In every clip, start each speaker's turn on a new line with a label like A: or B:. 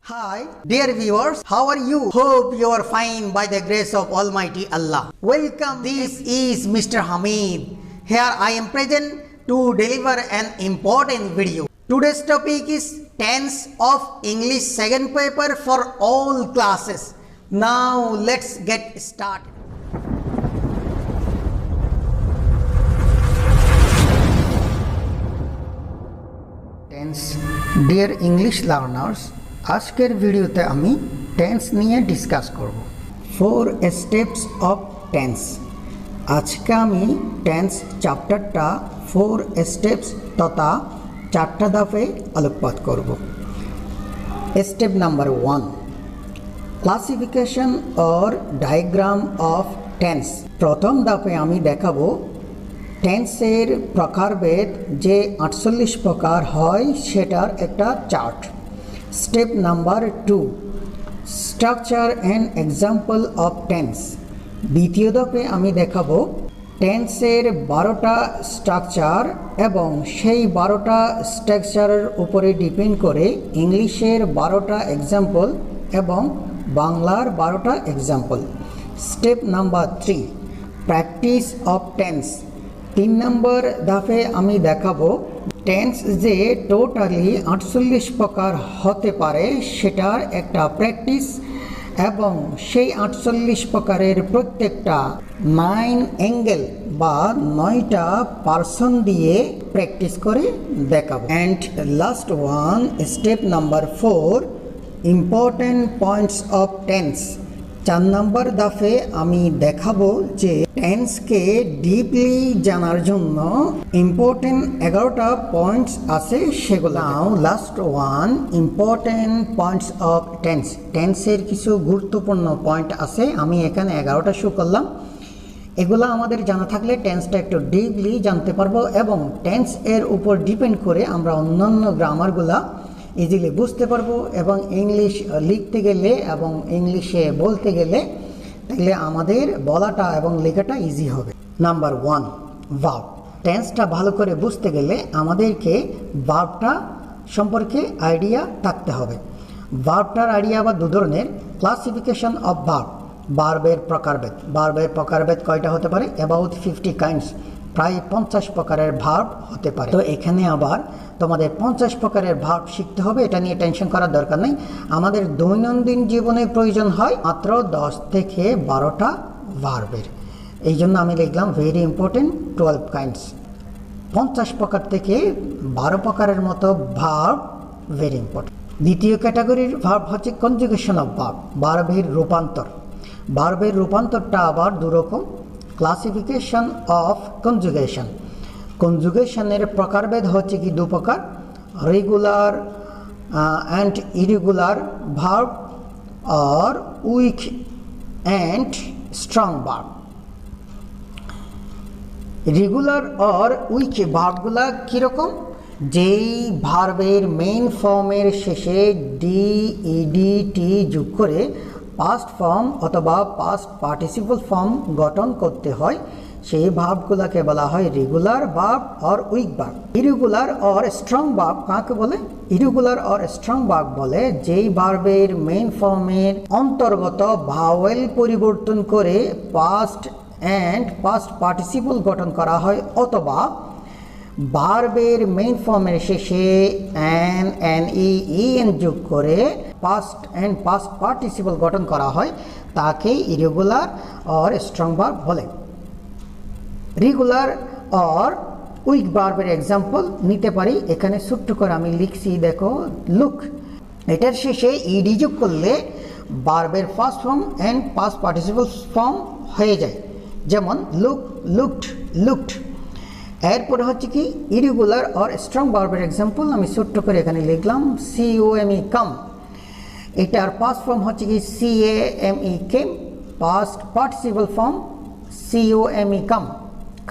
A: Hi, dear viewers, how are you? Hope you are fine by the grace of Almighty Allah. Welcome, this is Mr. Hamid. Here I am present to deliver an important video. Today's topic is tense of English second paper for all classes. Now let's get started. Tense, dear English learners, আজকের ভিডিওতে আমি tense নিয়ে discuss করব 4 steps of tense. আজকে আমি tense চ্যাপ্টারটা 4 steps তথা 4টা ধাপে আলোকপাত করব। Step number 1, classification or diagram of tense. প্রথম ধাপে আমি দেখাবো টেন্সের প্রকারভেদ যে 48 প্রকার হয় সেটার একটা chart. Step number 2, structure and example of tense। দ্বিতীয় ধাপে আমি দেখাবো টেন্সের 12টা স্ট্রাকচার এবং সেই 12টা স্ট্রাকচারের উপরে ডিপেন্ড করে ইংলিশের 12টা এক্সাম্পল এবং বাংলার 12টা example. Step number 3, practice of tense. 3 number ধাপে আমি দেখাবো টেন্স যে টোটালি 48 প্রকার হতে পারে সেটার একটা প্র্যাকটিস এবং সেই 48 প্রকারের প্রত্যেকটা 9 অ্যাঙ্গেল বা 9টা পার্সন দিয়ে প্র্যাকটিস করে দেখাবো। And last one, step number 4, important points of tense. 4 নম্বর ধাপে আমি দেখাবো যে টেন্সকে ডিপলি জানার জন্য ইম্পর্টেন্ট 11টা পয়েন্টস আছে সেগুলো। Now last one, important points of tense. টেন্সের কিছু গুরুত্বপূর্ণ পয়েন্ট আছে, আমি এখানে 11টা শো করলাম। এগুলো আমাদের জানা থাকলে টেন্সটা একটু ডিপলি জানতে পারবো এবং টেন্স এর উপর ডিপেন্ড করে আমরা অন্যান্য গ্রামারগুলা ইজিলি বুঝতে পারবো এবং ইংলিশ লিখতে গেলে এবং ইংলিশে বলতে গেলে তাহলে আমাদের বলাটা এবং লেখাটা ইজি হবে। Number 1, verb. টেন্সটা ভালো করে বুঝতে গেলে আমাদেরকে ভার্বটা সম্পর্কে আইডিয়া থাকতে হবে। ভার্বটার আইডিয়া আবার 2 ধরনের। ক্লাসিফিকেশন অফ ভার্ব, ভার্বের প্রকারভেদ। ভার্বের প্রকারভেদ কয়টা হতে পারে? অ্যাবাউট 50 কাইন্ডস, প্রায় 50 প্রকারের ভার্ব হতে পারে। তো এখানে আবার তোমাদের 50 প্রকারের ভার্ব শিখতে হবে, এটা নিয়ে টেনশন করার দরকার নেই। আমাদের দৈনন্দিন জীবনে প্রয়োজন হয় মাত্র 10 থেকে 12টা ভার্বের। এই জন্য আমি লিখলাম ভেরি ইম্পর্টেন্ট 12 কাইন্ডস। 50 প্রকার থেকে 12 প্রকারের মতো ভার্ব ভেরি ইম্পর্টেন্ট। দ্বিতীয় ক্যাটাগরির ভার্ব হচ্ছে কনজুগেশন অফ ভার্ব, ভার্বের রূপান্তর। ভার্বের রূপান্তরটা আবার 2 রকম। Classification of conjugation. কনজুগেশনের প্রকারভেদ হচ্ছে কি 2 প্রকার, রেগুলার অ্যান্ড ইরেগুলার ভার্ব আর weak and strong verb. Regular আর উইক ভার্বগুলা কীরকম? যেই ভার্বের মেইন ফর্মের শেষে ডিইডিটি যোগ করে পাস্ট ফর্ম অথবা পাস্ট পার্টিসিপল ফর্ম গঠন করতে হয় সেই ভার্বগুলোকে বলা হয় রেগুলার ভার্ব আর উইক ভার্ব। ইরেগুলার আর স্ট্রং ভার্ব কাকে বলে? ইরেগুলার আর স্ট্রং ভার্ব বলে যেই ভার্বের মেইন ফর্মের অন্তর্গত ভাওয়েল পরিবর্তন করে পাস্ট অ্যান্ড পাস্ট পার্টিসিপল গঠন করা হয় অথবা ভার্বের মেইন ফর্মের শেষে এন যোগ করে পাস্ট অ্যান্ড পাস্ট পার্টিসিপল গঠন করা হয় তাকে ইরেগুলার আর স্ট্রং ভার্ব বলে। রেগুলার আর উইক ভার্বের এক্সাম্পল নিতে পারি, এখানে ছোট্ট করে আমি লিখছি, দেখো লুক। এটার শেষে ইডি যোগ করলে ভার্বের first form and past participle form হয়ে যায়, যেমন লুক, লুকড, লুকড। এরপরে হচ্ছে কি ইরেগুলার আর স্ট্রং ভার্বের এক্সাম্পল আমি ছোট্ট করে এখানে লিখলাম COME, কাম। এটার পাস্ট ফর্ম হচ্ছে কি CAME, কেম। পাস্ট পার্টিসিপল ফর্ম COME, কাম,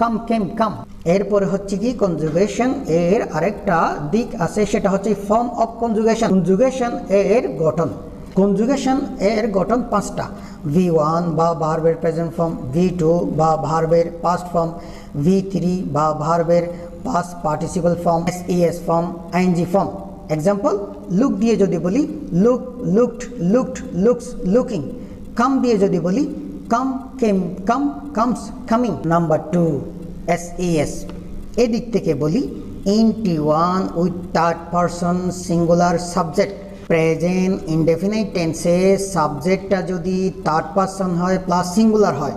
A: কাম, কেম, কাম। এরপরে হচ্ছে কি কনজুগেশন। এর আরেকটা দিক আছে, সেটা হচ্ছে ফর্ম অফ কনজুগেশন। কনজুগেশন এর গঠন। কনজুগেশন এর গঠন 5টা। V1 বা ভার্বের প্রেজেন্ট ফর্ম, V2 বা ভার্বের পাস্ট ফর্ম, V3 বা ভার্বের past participle form, SES form, ING form. Example, look দিয়ে যদি বলি look, looked, looked, looks, looking. Come দিয়ে যদি বলি come, came, come, comes, coming. Number 2, SES। এদিক থেকে বলি NT1 with third person singular subject. Present indefinite টেন্সে সাবজেক্টটা যদি থার্ড পারসন হয় প্লাস সিঙ্গুলার হয়,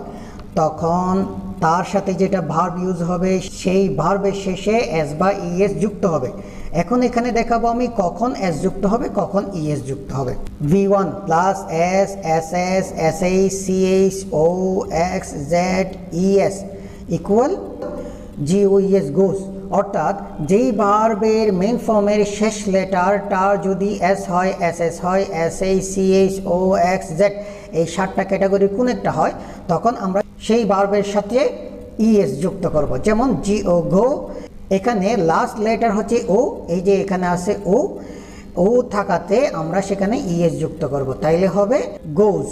A: তখন তার সাথে যেটা ভার্ব ইউজ হবে সেই ভার্বের শেষে এস বা ইএস যুক্ত হবে। এখন এখানে দেখাবো আমি কখন এস যুক্ত হবে, কখন ইএস যুক্ত হবে। V1 plus S, SS, SH, CH, O, X, Z, ES equal GOES গোস। অর্থাৎ যেই ভার্বের মেইন ফর্মের শেষ লেটারটার যদি এস হয়, SS হয়, SH, CH, O, X, Z এই 7টা ক্যাটাগরির কোন একটা হয়, তখন আমরা সেই ভার্বের সাথে ইএস যুক্ত করব। যেমন GO গো, এখানে লাস্ট লেটার হচ্ছে ও, এই যে এখানে আছে ও থাকাতে আমরা সেখানে ইএস যুক্ত করব, তাইলে হবে গোজ।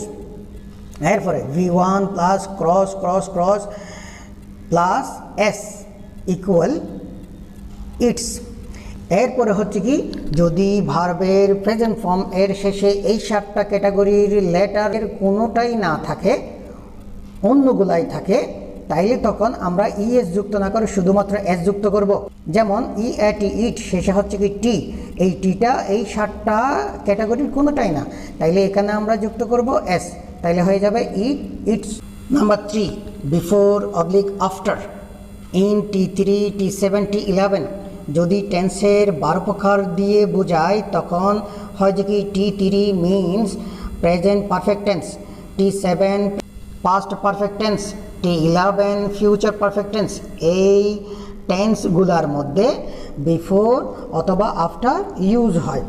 A: এরপরে V1 plus cross cross cross plus S equal it's. এরপরে হচ্ছে কি, যদি ভার্বের প্রেজেন্ট ফর্ম এর শেষে এই 7টা ক্যাটাগরির লেটারের কোনোটাই না থাকে, অন্যগুলাই থাকে, তাইলে তখন আমরা ইএস যুক্ত না করে শুধুমাত্র এস যুক্ত করব। যেমন EAT ইট শেষে হচ্ছে কি টি, এই টিটা এই 7টা ক্যাটাগরির কোনোটাই না, তাইলে এখানে আমরা যুক্ত করব এস, তাইলে হয়ে যাবে eat, eats. Number 3, before oblique after. In T3, T7, T11 যদি টেন্সের 12 প্রকার দিয়ে বোঝায়, তখন হয় যে কি T3 means present perfect tense, T7 past perfect tense, T11 future perfect tense. এই টেন্সগুলোর মধ্যে বিফোর অথবা আফটার ইউজ হয়।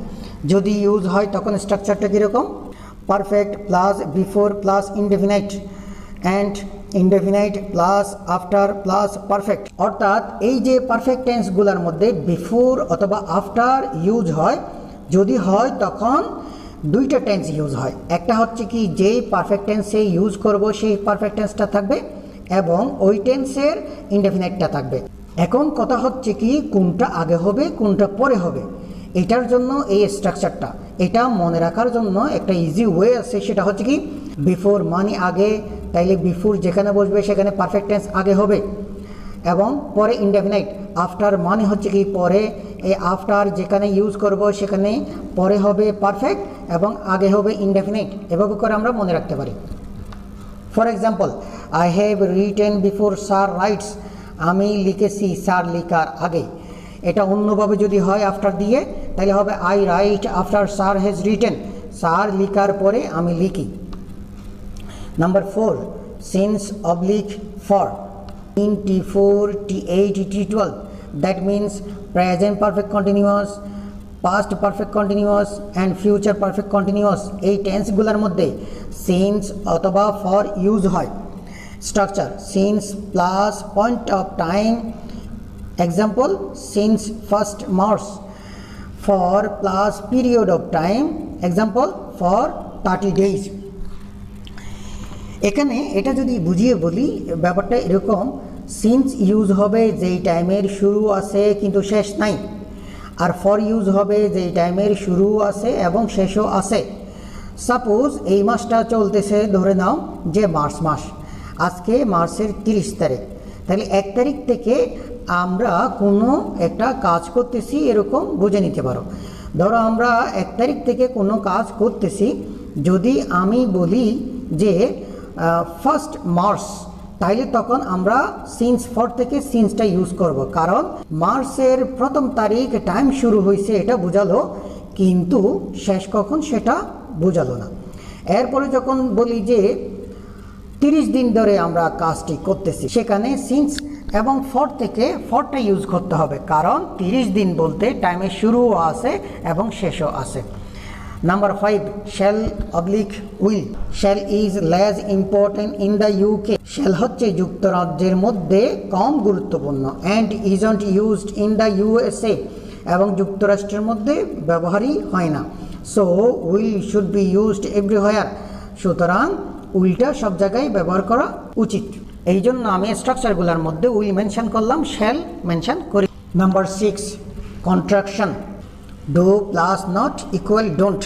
A: যদি ইউজ হয় তখন স্ট্রাকচারটা কীরকম, perfect plus before plus indefinite and indefinite plus after plus perfect. অর্থাৎ এই যে পারফেক্ট টেন্সগুলোর মধ্যে বিফোর অথবা আফটার ইউজ হয়, যদি হয় তখন দুইটা টেন্স ইউজ হয়। একটা হচ্ছে কি যেই পারফেক্ট টেন্সে ইউজ করব সেই পারফেক্ট টেন্সটা থাকবে এবং ওই টেন্সের ইনডেফিনাইটটা থাকবে। এখন কথা হচ্ছে কি কোনটা আগে হবে কোনটা পরে হবে, এটার জন্য এই স্ট্রাকচারটা, এটা মনে রাখার জন্য একটা ইজি ওয়ে আছে, সেটা হচ্ছে কি বিফোর মানে আগে, তাইলে বিফোর যেখানে বসবে সেখানে পারফেক্ট টেন্স আগে হবে, এবং পরে ইনডেফিনাইট। আফটার মানে হচ্ছে কি পরে, এই আফটার যেখানে ইউজ করব সেখানে পরে হবে পারফেক্ট এবং আগে হবে ইনডেফিনাইট। এভাবে করে আমরা মনে রাখতে পারি। For example, I have written before sir rights, আমি লিখেছি স্যার লিখার আগে। এটা অন্যভাবে যদি হয় আফটার দিয়ে, তাহলে হবে I right after sir has written, sir লিখার পরে আমি লিখি। Number 4, since oblique for. In T4, T8, T12 that means present perfect continuous, past perfect continuous and future perfect continuous এই টেন্সগুলোর মধ্যে সিন্স অথবা ফর ইউজ হয়। Structure since plus point of time, example since first March. For plus period of time, example for 30 days। এখানে এটা যদি বুঝিয়ে বলি, ব্যাপারটা এরকম, সিন্স ইউজ হবে যেই টাইমের শুরু আছে কিন্তু শেষ নাই, আর ফর ইউজ হবে যেই টাইমের শুরু আছে এবং শেষও আছে। সাপোজ এই মাসটা চলতেছে, ধরে নাও যে মার্চ মাস, আজকে মার্চের 30 তারিখ, তাহলে 1 তারিখ থেকে আমরা কোনো একটা কাজ করতেছি এরকম বুঝে নিতে পারো। ধরো আমরা 1 তারিখ থেকে কোনো কাজ করতেছি, যদি আমি বলি যে ফার্স্ট মার্চ, তাইলে তখন আমরা সিন্স ফর থেকে সিন্সটা ইউজ করব, কারণ মার্চের 1ম তারিখ টাইম শুরু হয়েছে এটা বোঝালো, কিন্তু শেষ কখন সেটা বোঝালো না। এরপরে যখন বলি যে 30 দিন ধরে আমরা কাজটি করতেছি, সেখানে সিন্স এবং ফর থেকে ফরটা ইউজ করতে হবে, কারণ 30 দিন বলতে টাইমের শুরুও আছে এবং শেষও আছে। Number 5, shall oblique will. Shall is less important in the UK. Shall হচ্ছে যুক্তরাজ্যের মধ্যে কম গুরুত্বপূর্ণ, and isn't used in the USA এবং যুক্তরাষ্ট্রের মধ্যে ব্যবহারই হয় না। So will should be used everywhere. সুতরাং উইলটা সব জায়গায় ব্যবহার করা উচিত। এই জন্য আমি স্ট্রাকচারগুলোর মধ্যে উইল মেনশন করলাম, শ্যাল মেনশন করি। Number 6, contraction. Do plus not equal don't.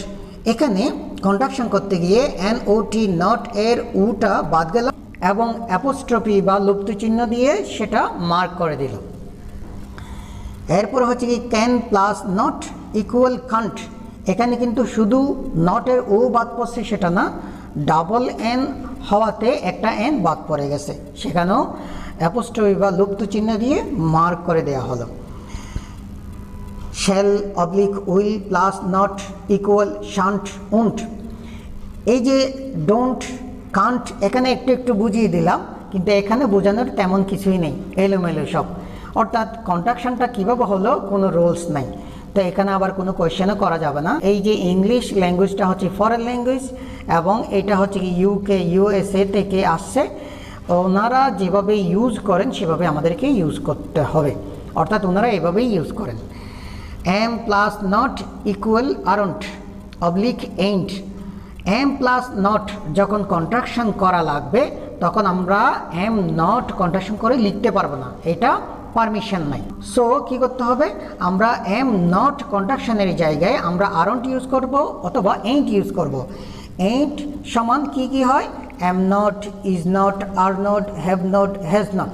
A: এখানে কন্ট্রাকশন করতে গিয়ে NOT নট এর উটা বাদ গেল এবং অ্যাপোস্ট্রফি বা লুপ্ত চিহ্ন দিয়ে সেটা মার্ক করে দিল। এরপর হচ্ছে কি can plus not equal can't. এখানে কিন্তু শুধু নটের ও বাদ পড়ছে সেটা না, ডাবল এন হওয়াতে একটা এন বাদ পড়ে গেছে, সেখানেও অ্যাপোস্ট্রফি বা লুপ্ত চিহ্ন দিয়ে মার্ক করে দেওয়া হলো। Shall oblique will plus not equal shunt won't. এই যে ডোন্ট কান্ট এখানে একটু একটু বুঝিয়ে দিলাম, কিন্তু এখানে বোঝানোর তেমন কিছুই নেই, এলোমেলো সব। অর্থাৎ কন্ট্রাকশনটা কীভাবে হলো কোনো রুলস নাই, তো এখানে আবার কোনো কোয়েশ্চেনও করা যাবে না। এই যে ইংলিশ ল্যাঙ্গুয়েজটা হচ্ছে ফরেন ল্যাঙ্গুয়েজ এবং এটা হচ্ছে কি UK USA থেকে আসছে, ওনারা যেভাবে ইউজ করেন সেভাবে আমাদেরকে ইউজ করতে হবে, অর্থাৎ ওনারা এভাবেই ইউজ করেন। M plus not equal aren't oblique ain't. M plus not যখন কন্ট্রাকশন করা লাগবে তখন আমরা এম নট কন্ট্রাকশন করে লিখতে পারবো না, এটা পারমিশন নাই। সো কি করতে হবে, আমরা এম নট কন্ট্রাকশনের জায়গায় আমরা আরন্ট ইউজ করব অথবা এইন্ট ইউজ করব। এইন্ট সমান কি কি হয়, am not, is not, are not, have not, has not.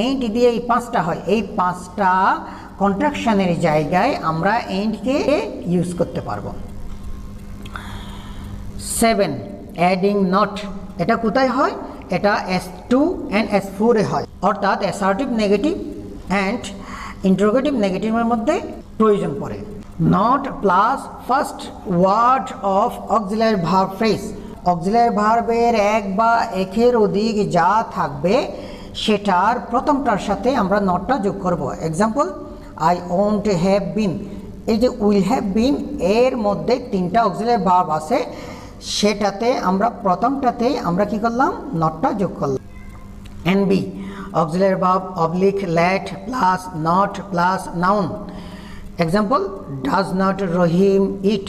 A: Ain't দিয়ে এই পাঁচটা হয়, এই পাঁচটা কন্ট্রাকশনের জায়গায় আমরা এইন্টকে ইউজ করতে পারবো। 7 অ্যাডিং নট। এটা কোথায় হয়, এটা S2 and S4 এ হয়, অর্থাৎ অ্যাসার্টিভ নেগেটিভ অ্যান্ড ইন্টারোগেটিভ নেগেটিভের মধ্যে প্রয়োজন পড়ে। Not plus first word of auxiliary verb phrase. Auxiliary ভার্বের এক বা একের অধিক যা থাকবে সেটার প্রথমটার সাথে আমরা নটটা যোগ করব। Example, I won't have been. এই যে উইল হ্যাভ বিন এর মধ্যে তিনটা অক্সিলারি ভার্ব আছে, সেটাতে আমরা প্রথমটাতে আমরা কি করলাম, নটটা যোগ করলাম। NB auxiliary verb oblique let plus not plus noun. Example, does not Rahim eat.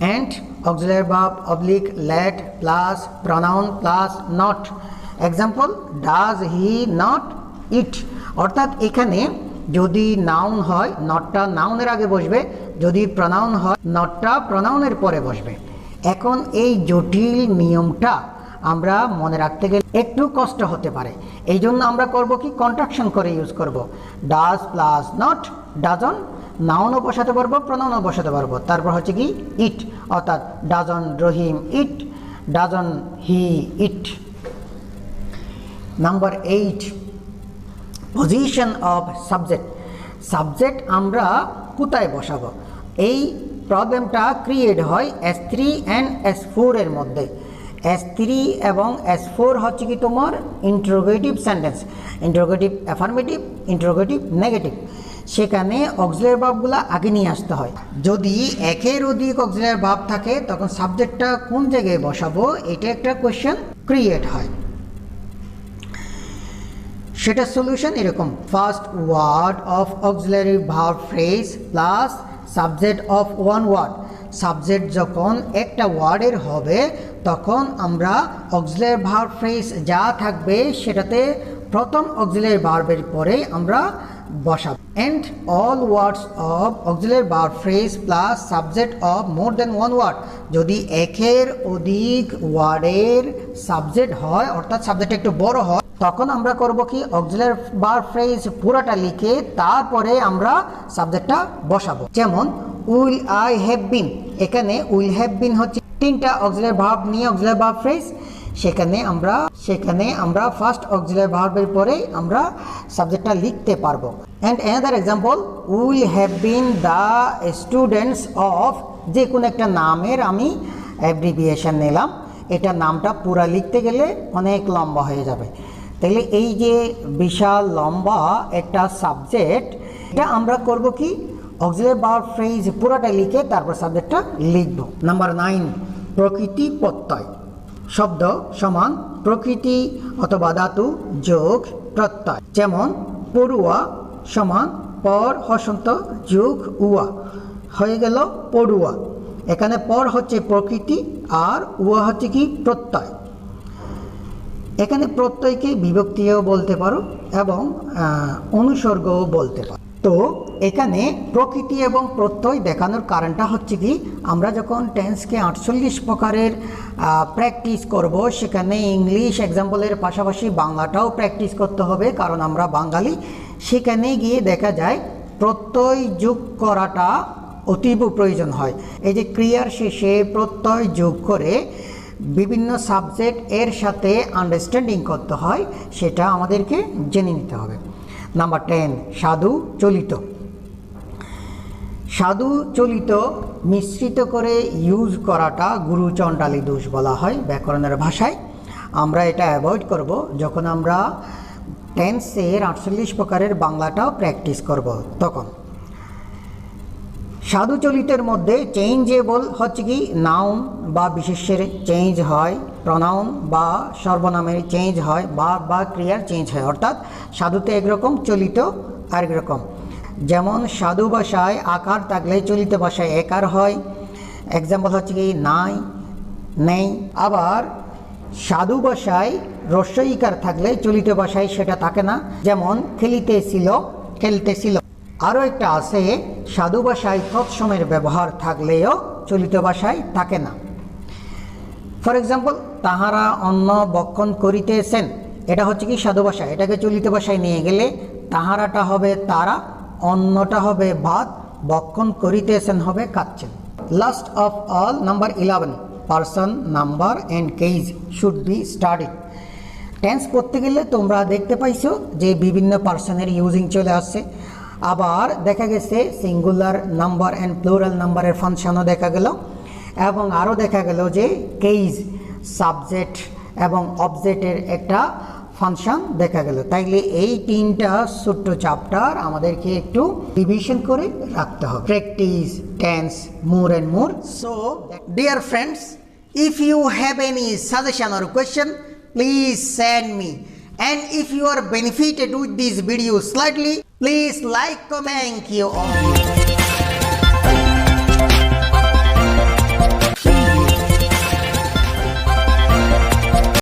A: And auxiliary verb oblique let plus pronoun plus not. Example, does he not eat. অর্থাৎ এখানে যদি নাউন হয় নটটা নাউনের আগে বসবে, যদি প্রনাউন হয় নটটা প্রনাউনের পরে বসবে। এখন এই জটিল নিয়মটা আমরা মনে রাখতে গেলে একটু কষ্ট হতে পারে, এই জন্য আমরা করব কি, কন্ট্রাকশন করে ইউজ করব। ডাজ প্লাস নট, ডাজন, নাউনও বসাতে পারবো প্রনাউনও বসাতে পারবো। তারপর হচ্ছে কি ইট, অর্থাৎ doesn't Rahim it, doesn't he it. Number 8 position of subject. Subject আমরা কোথায় বসাবো, এই প্রবলেমটা ক্রিয়েট হয় S3 and S4 এর মধ্যে। S3 এবং S4 হচ্ছে কি তোমার interrogative sentence, interrogative affirmative, interrogative negative. সেখানে অক্সিলারি ভার্বগুলো আগে নিয়ে আসতে হয়। যদি একের অধিক অক্সিলারি ভার্ব থাকে তখন সাবজেক্টটা কোন জায়গায় বসাবো, এটা একটা কোয়েশ্চেন ক্রিয়েট হয়। সেটা সলিউশন এরকম, first word of auxiliary verb phrase plus subject of one word. Subject যখন একটা ওয়ার্ডের হবে তখন আমরা অক্সিলারি ভার্ব ফ্রেজ যা থাকবে সেটাতে প্রথম অক্সিলারি ভার্বের পরে আমরা বসাব। And all words of auxiliary verb phrase plus subject of more than one word. যদি একের অধিক ওয়ার্ডের সাবজেক্ট হয়, অর্থাৎ সাবজেক্ট একটু বড় হয়, তখন আমরা করব কি, অক্সিলারি ভার্ব ফ্রেজ পুরোটা লিখে তারপরে আমরা সাবজেক্টটা বসাবো। যেমন উইল আই হ্যাভ বিন, এখানে উইল হ্যাভ বিন হচ্ছে তিনটা অক্সিলারি ভার্ব নিয়ে অক্সিলারি ভার্ব ফ্রেজ, সেখানে আমরা ফার্স্ট অক্সিলারি ভার্বের পরে আমরা সাবজেক্টটা লিখতে পারবো। And another example, will have been the students of, যে কোনো একটা নামের আমি অ্যাব্রিভিয়েশন নিলাম, এটা নামটা পুরা লিখতে গেলে অনেক লম্বা হয়ে যাবে। তাহলে এই যে বিশাল লম্বা একটা সাবজেক্ট, এটা আমরা করব কি, অক্সিলারি ভার্ব ফ্রেজ পুরোটা লিখে তারপর সাবজেক্টটা লিখব। নাম্বার 9 প্রকৃতি প্রত্যয়। শব্দ সমান প্রকৃতি অথবা ধাতু যোগ প্রত্যয়। যেমন পড়ুয়া সমান পর হসন্ত যোগ উয়া, হয়ে গেল পড়ুয়া। এখানে পর হচ্ছে প্রকৃতি আর উয়া হচ্ছে কি প্রত্যয়। এখানে প্রত্যয়কে বিভক্তিও বলতে পারো এবং অনুসর্গও বলতে পারো। তো এখানে প্রকৃতি এবং প্রত্যয় দেখানোর কারণটা হচ্ছে কি, আমরা যখন টেন্সকে 48 প্রকারের প্র্যাকটিস করব, সেখানে ইংলিশ এক্সাম্পলের পাশাপাশি বাংলাটাও প্র্যাকটিস করতে হবে, কারণ আমরা বাঙালি। সেখানে গিয়ে দেখা যায় প্রত্যয় যোগ করাটা অতীব প্রয়োজন হয়। এই যে ক্রিয়ার শেষে প্রত্যয় যোগ করে বিভিন্ন সাবজেক্ট এর সাথে আন্ডারস্ট্যান্ডিং করতে হয়, সেটা আমাদেরকে জেনে নিতে হবে। নাম্বার 10, সাধু চলিত। সাধু চলিত মিশ্রিত করে ইউজ করাটা গুরু চণ্ডালী দোষ বলা হয় ব্যাকরণের ভাষায়। আমরা এটা অ্যাভয়েড করব যখন আমরা টেন্সের 48 প্রকারের বাংলাটাও প্র্যাকটিস করব তখন। সাধু চলিতের মধ্যে চেঞ্জেবল হচ্ছে কি, নাউন বা বিশেষ্যের চেঞ্জ হয়, প্রনাউন বা সর্বনামের চেঞ্জ হয়, বা ক্রিয়ার চেঞ্জ হয়। অর্থাৎ সাধুতে একরকম, চলিত আরেক রকম। যেমন সাধু ভাষায় আকার থাকলে চলিত ভাষায় একার হয়। এক্সাম্পল হচ্ছে কি নাই, নেই। আবার সাধু ভাষায় রস্বইকার থাকলে চলিত ভাষায় সেটা থাকে না, যেমন খেলিতেছিল, খেলতেছিল। আরও একটা আছে, সাধু ভাষায় তৎসমের ব্যবহার থাকলেও চলিত ভাষায় থাকে না। ফর এক্সাম্পল, তাহারা অন্ন বক্ষণ করিতেছেন, এটা হচ্ছে কি সাধু ভাষা। এটাকে চলিত ভাষায় নিয়ে গেলে তাহারাটা হবে তারা, অন্নটা হবে ভাত, বক্ষণ করিতেছেন হবে খাচ্ছেন। Last of all, number 11, person, number and case should be studied. Tense করতে গেলে তোমরা দেখতে পাইছো যে বিভিন্ন পার্সনের ইউজিং চলে আসছে। আবার দেখা গেছে সিঙ্গুলার নাম্বার অ্যান্ড প্লুরাল নাম্বারের ফাংশনও দেখা গেল, এবং আরও দেখা গেল যে কেস, সাবজেক্ট এবং অবজেক্টের একটা ফাংশন দেখা গেল। তাইলে এই 3টা ছোট্ট চ্যাপ্টার আমাদেরকে একটু রিভিশন করে রাখতে হবে। Practice tense more and more. So dear friends, if you have any suggestion or question, please send me. And if you are benefited with this video slightly, please like, comment. Thank you all.